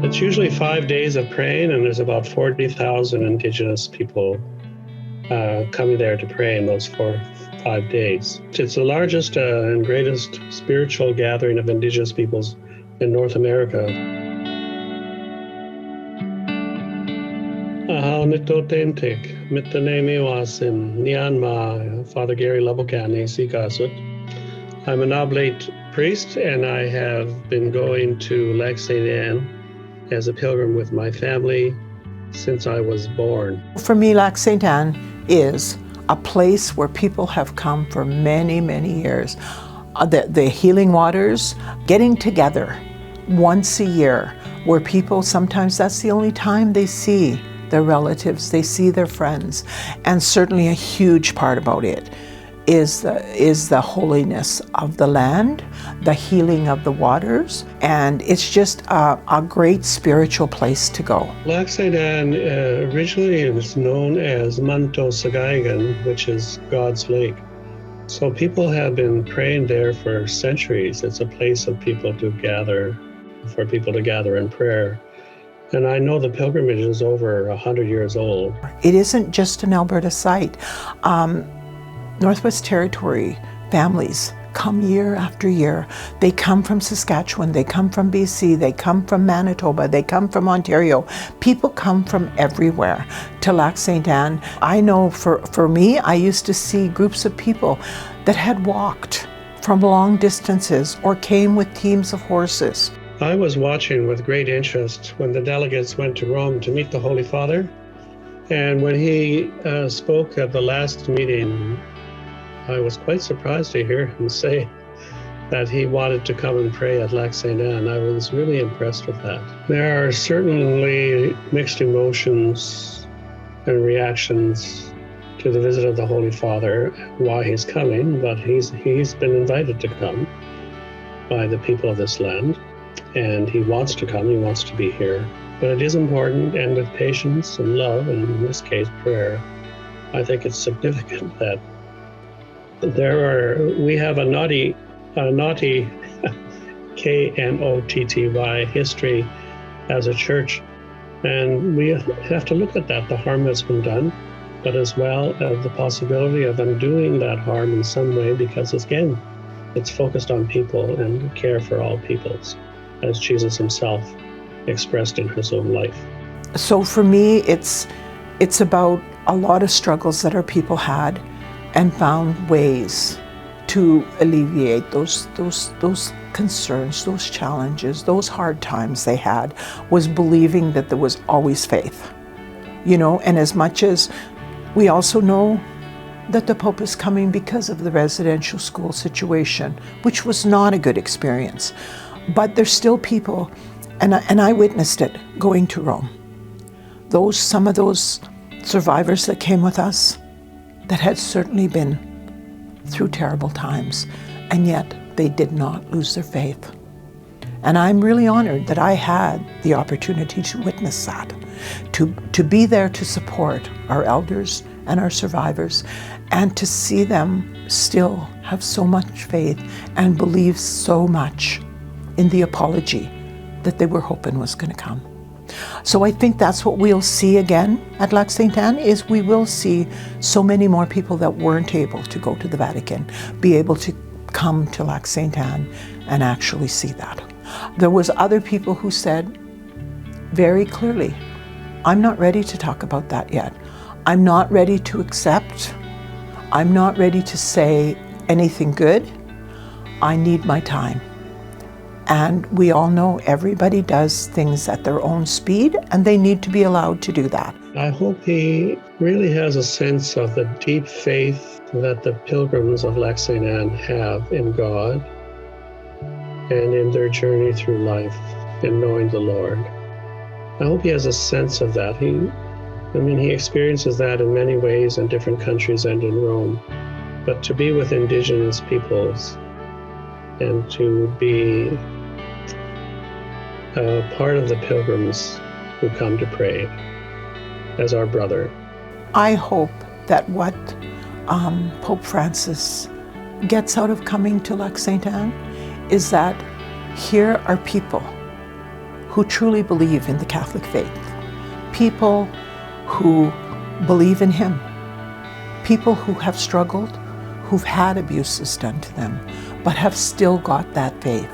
It's usually 5 days of praying, and there's about 40,000 Indigenous people coming there to pray in those 5 days. It's the largest and greatest spiritual gathering of Indigenous peoples in North America. Ahal Mitanemi Wasim, Nyanma, Father Garry Laboucane OMI. I'm an oblate priest, and I have been going to Lac Ste Anne as a pilgrim with my family since I was born. For me, Lac Ste Anne is a place where people have come for many, many years. The healing waters, getting together once a year, where people, sometimes that's the only time they see their relatives, they see their friends. And certainly a huge part about it is the holiness of the land, the healing of the waters, and it's just a great spiritual place to go. Lac Ste Anne originally is known as Manto Sagaigan, which is God's lake. So people have been praying there for centuries. It's a place of people to gather, for people to gather in prayer. And I know the pilgrimage is over 100 years old. It isn't just an Alberta site. Northwest Territory families come year after year. They come from Saskatchewan, they come from BC, they come from Manitoba, they come from Ontario. People come from everywhere to Lac Ste Anne. I know for me, I used to see groups of people that had walked from long distances or came with teams of horses. I was watching with great interest when the delegates went to Rome to meet the Holy Father. And when he spoke at the last meeting, I was quite surprised to hear him say that he wanted to come and pray at Lac Ste Anne. I was really impressed with that. There are certainly mixed emotions and reactions to the visit of the Holy Father, why he's coming, but he's been invited to come by the people of this land, and he wants to come, he wants to be here. But it is important, and with patience and love, and in this case prayer, I think it's significant that we have a naughty KNOTTY history as a church, and we have to look at that, the harm that's been done, but as well as the possibility of undoing that harm in some way, because again, it's focused on people and care for all peoples, as Jesus himself expressed in his own life. So for me, it's about a lot of struggles that our people had, and found ways to alleviate those concerns, those challenges, those hard times they had, was believing that there was always faith. And as much as we also know that the Pope is coming because of the residential school situation, which was not a good experience, but there's still people, and I witnessed it going to Rome. Some of those survivors that came with us, that had certainly been through terrible times, and yet they did not lose their faith. And I'm really honored that I had the opportunity to witness that, to be there to support our elders and our survivors, and to see them still have so much faith and believe so much in the apology that they were hoping was going to come. So I think that's what we'll see again at Lac Ste Anne, is we will see so many more people that weren't able to go to the Vatican be able to come to Lac Ste Anne and actually see that. There was other people who said very clearly, I'm not ready to talk about that yet. I'm not ready to accept. I'm not ready to say anything good. I need my time. And we all know everybody does things at their own speed, and they need to be allowed to do that. I hope he really has a sense of the deep faith that the pilgrims of Lac Ste Anne have in God and in their journey through life in knowing the Lord. I hope he has a sense of that. He experiences that in many ways in different countries and in Rome. But to be with Indigenous peoples and to be part of the pilgrims who come to pray as our brother. I hope that what Pope Francis gets out of coming to Lac Ste Anne is that here are people who truly believe in the Catholic faith, people who believe in him, people who have struggled, who've had abuses done to them, but have still got that faith.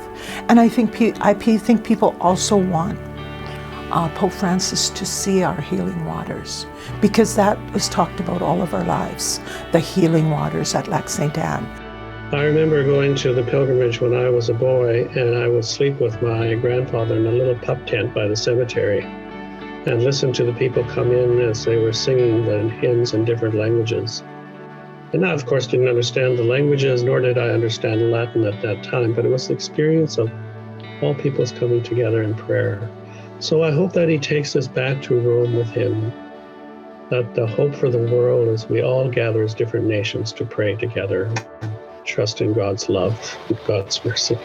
And I think people also want Pope Francis to see our healing waters, because that was talked about all of our lives, the healing waters at Lac Ste Anne. I remember going to the pilgrimage when I was a boy, and I would sleep with my grandfather in a little pup tent by the cemetery and listen to the people come in as they were singing the hymns in different languages. And I, of course, didn't understand the languages, nor did I understand Latin at that time, but it was the experience of all peoples coming together in prayer. So I hope that he takes us back to Rome with him, that the hope for the world is we all gather as different nations to pray together, trust in God's love and God's mercy.